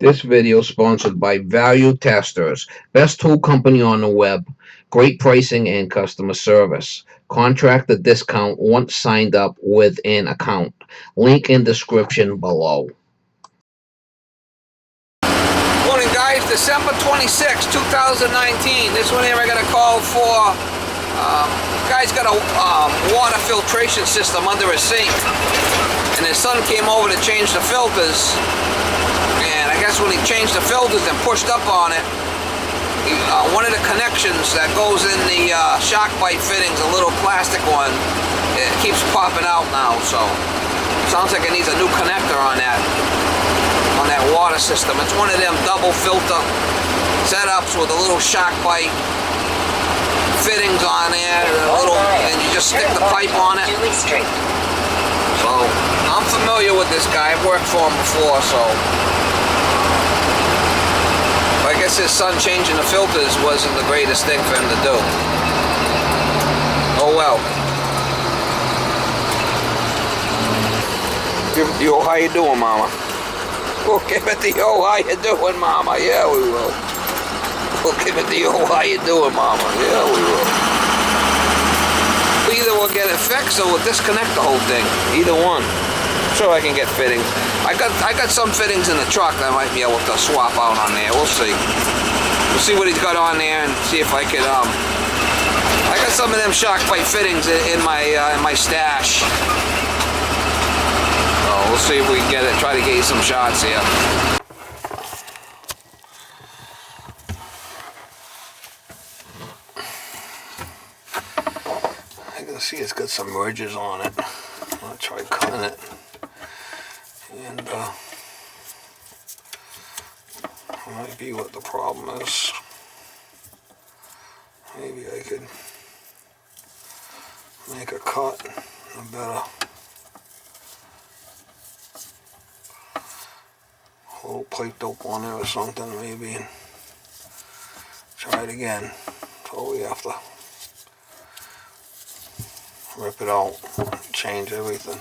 This video is sponsored by Value Testers, best tool company on the web, great pricing and customer service. Contract the discount once signed up with an account. Link in description below. Morning guys, December 26, 2019. This one here I got a call for. Guy's got a water filtration system under his sink, and his son came over to change the filters, and I guess when he changed the filters and pushed up on it, one of the connections that goes in the shock bite fittings, a little plastic one, it keeps popping out now, so sounds like it needs a new connector on that water system. It's one of them double filter setups with a little shock bite fittings on there, and you just stick the pipe on it. So I'm familiar with this guy. I've worked for him before, so I guess his son changing the filters wasn't the greatest thing for him to do. Oh well. Yo, how you doing, Mama? We'll give it to yo, how you doing, Mama? Yeah, we will. We'll give it to yo, how you doing, Mama? Yeah, we will. Either we'll get it fixed or we'll disconnect the whole thing. Either one. Sure, I can get fittings. I got some fittings in the truck that I might be able to swap out on there. We'll see. We'll see what he's got on there and see if I can. I got some of them shock pipe fittings in my stash. So we'll see if we can get it. Try to get you some shots here. I can see it's got some ridges on it. I'll try cutting it. And might be what the problem is. Maybe I could make a cut. A better little pipe dope on there or something, maybe, and try it again. So we have to rip it out, change everything.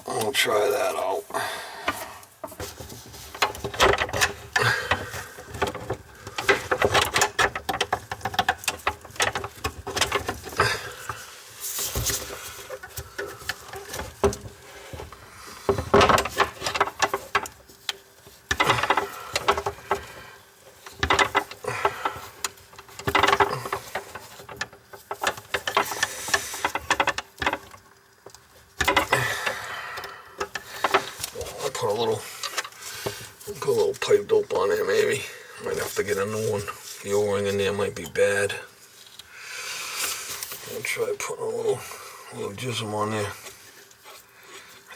We'll try that out. Put a little pipe dope on there, maybe. Might have to get a new one. The O-ring in there might be bad. I'll try putting a little jism on there,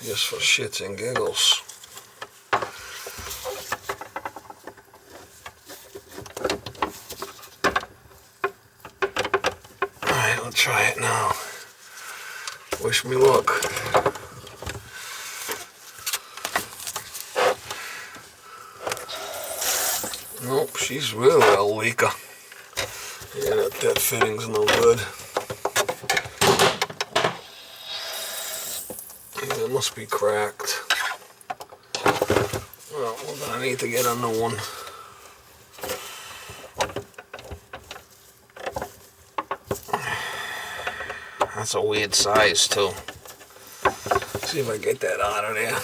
just for shits and giggles. Alright, I'll try it now. Wish me luck. Nope, she's really a leaker. Yeah, that fitting's no good. Yeah, it must be cracked. Well, we're gonna need to get a new one. That's a weird size too. See if I get that out of there.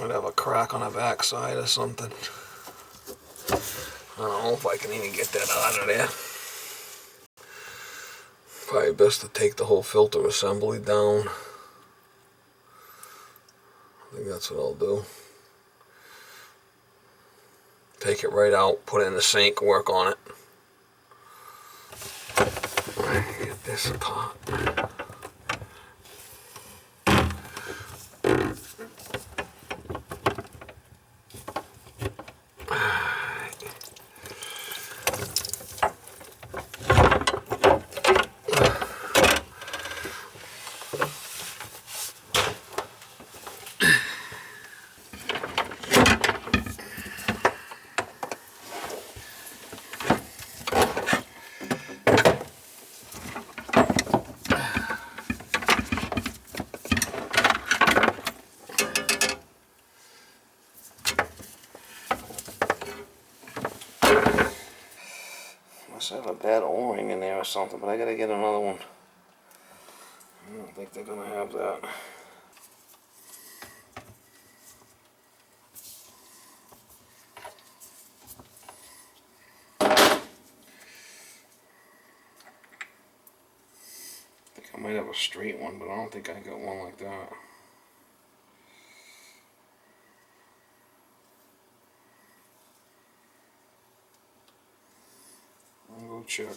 Might have a crack on the back side or something. I don't know if I can even get that out of there. Probably best to take the whole filter assembly down. I think that's what I'll do. Take it right out, put it in the sink, work on it. Alright, get this apart. Must have a bad O-ring in there or something, but I gotta get another one. I don't think they're gonna have that. I think I might have a straight one, but I don't think I got one like that. I'll go check.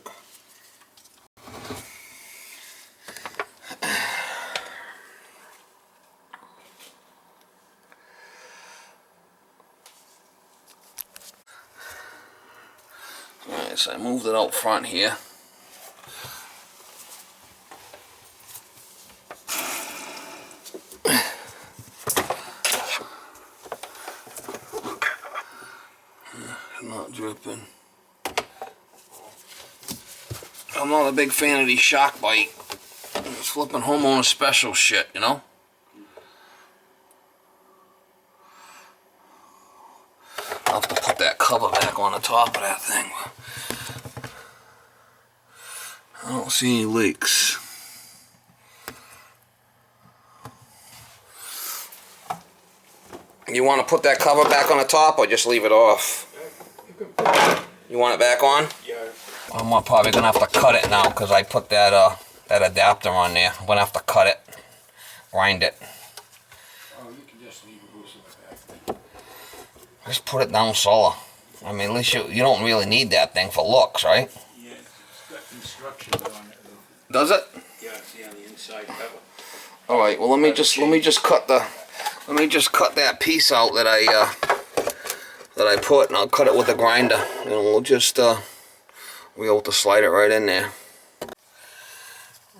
Alright, so I moved it out front here. Not dripping. I'm not a big fan of these shock bite. It's flipping homeowner special shit, you know? I'll have to put that cover back on the top of that thing. I don't see any leaks. You want to put that cover back on the top or just leave it off? You want it back on? Yeah. I'm probably going to have to cut it now because I put that that adapter on there. I'm going to have to cut it, wind it. Oh, you can just leave it loose in the back. Just put it down solar. I mean, at least you don't really need that thing for looks, right? Yeah, it's got instructions on it. Does it? Yeah, see on the inside cover. All right. Well, let me just cut that piece out that I put, and I'll cut it with the grinder, and we'll just be able to slide it right in there.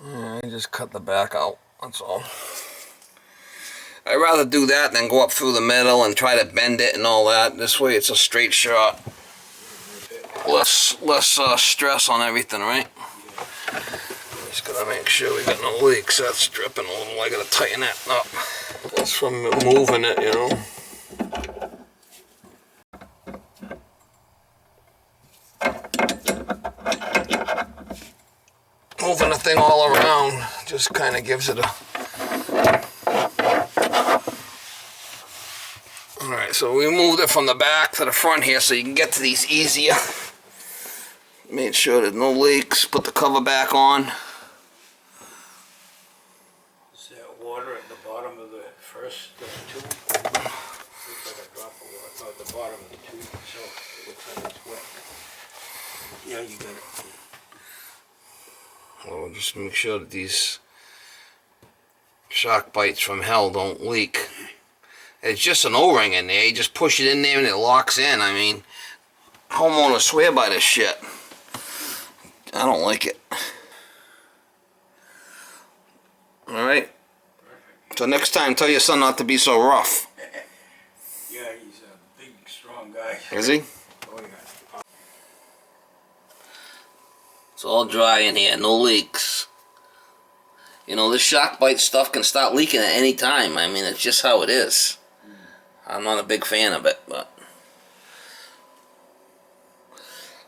All right, just cut the back out. That's all. I'd rather do that than go up through the middle and try to bend it and all that. This way, it's a straight shot. Less stress on everything, right? Just gotta make sure we got no leaks. That's dripping a little. I gotta tighten that up. That's from moving it, you know. Moving the thing all around just kind of gives it a... Alright, so we moved it from the back to the front here so you can get to these easier. Made sure there's no leaks. Put the cover back on. Is that water at the bottom of the first tube? Looks like a drop of water at the bottom of the tube, so it looks like it's wet. Yeah, you got it. Well, just make sure that these shock bites from hell don't leak. It's just an O-ring in there. You just push it in there and it locks in. I mean, homeowners swear by this shit. I don't like it. Alright. So next time, tell your son not to be so rough. Yeah, he's a big, strong guy. Is he? Oh, yeah. It's all dry in here, no leaks. You know, this shock bite stuff can start leaking at any time. I mean, it's just how it is. I'm not a big fan of it, but...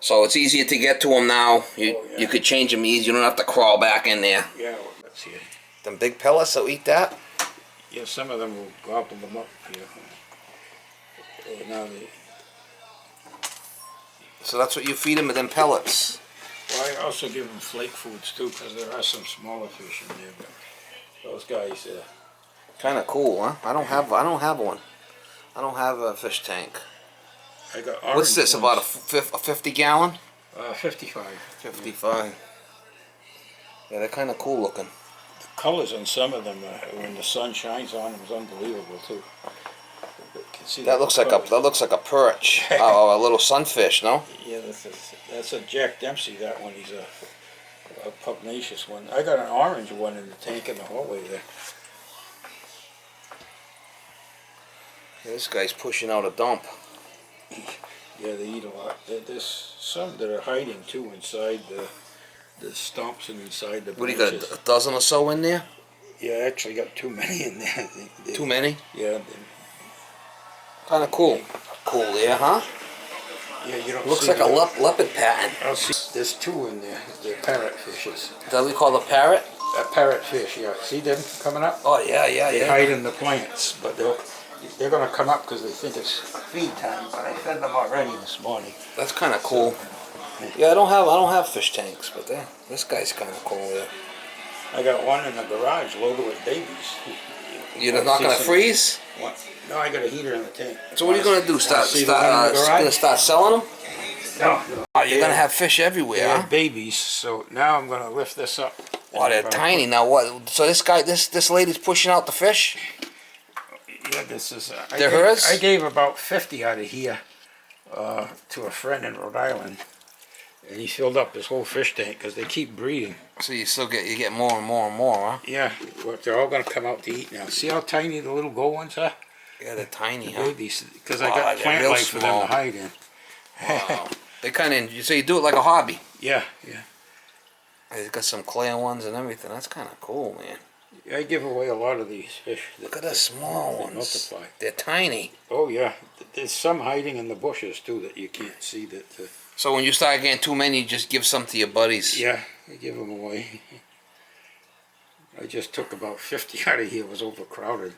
So it's easier to get to them now. You could change them easy. You don't have to crawl back in there. Yeah, well, let's see it. Them big pellets will eat that? Yeah, some of them will gobble them up here. Now they... So that's what you feed them with them pellets. Well, I also give them flake foods too, because there are some smaller fish in there. But those guys, Kind of cool, huh? I don't have one. I don't have a fish tank. I got orange What's this? ones. About a 50 gallon? 55. 55. Yeah, they're kind of cool looking. The colors on some of them, when the sun shines on them, is unbelievable too. You can see That looks like a perch. Oh, a little sunfish, no? Yeah, that's a Jack Dempsey. That one, he's a pugnacious one. I got an orange one in the tank in the hallway there. This guy's pushing out a dump. Yeah, they eat a lot. There's some that are hiding too inside the stumps and inside the What do you branches. got, a dozen or so in there? Yeah, I actually got too many in there. Too many? Yeah. Kind of cool. Cool there, huh? Yeah, you don't Looks see like a the- leopard pattern. I'll see. There's two in there. They're parrotfishes. Is that what we call the parrot? A parrotfish, yeah. See them coming up? Oh yeah, yeah, They yeah. hide in the plants, but they're going to come up because they think it's feed time. But I fed them already this morning. That's kind of cool. Yeah, I don't have fish tanks, but this guy's kind of cool. Yeah. I got one in the garage loaded with babies. You're not gonna freeze? What? No, I got a heater in the tank. So what are you gonna do? Start selling them? No. Oh, you're gonna have fish everywhere, They're huh? babies. So now I'm going to lift this up. Oh, they're tiny. Now what? So this lady's pushing out the fish? Yeah, this is. They're hers? I gave about 50 out of here to a friend in Rhode Island, and he filled up his whole fish tank because they keep breeding. So you get more and more and more, huh? Yeah, but they're all going to come out to eat now. See how tiny the little gold ones are? Yeah, they're tiny, huh? Babies, because I Wow, got they're plant real life for them small. to hide in. Wow. They kind of so you do it like a hobby. Yeah, yeah. They got some clear ones and everything. That's kind of cool, man. I give away a lot of these fish. Look at the small they ones. multiply. They're tiny. Oh yeah, there's some hiding in the bushes too that you can't see. That. So when you start getting too many, you just give some to your buddies. Yeah, I give them away. I just took about 50 out of here. It was overcrowded.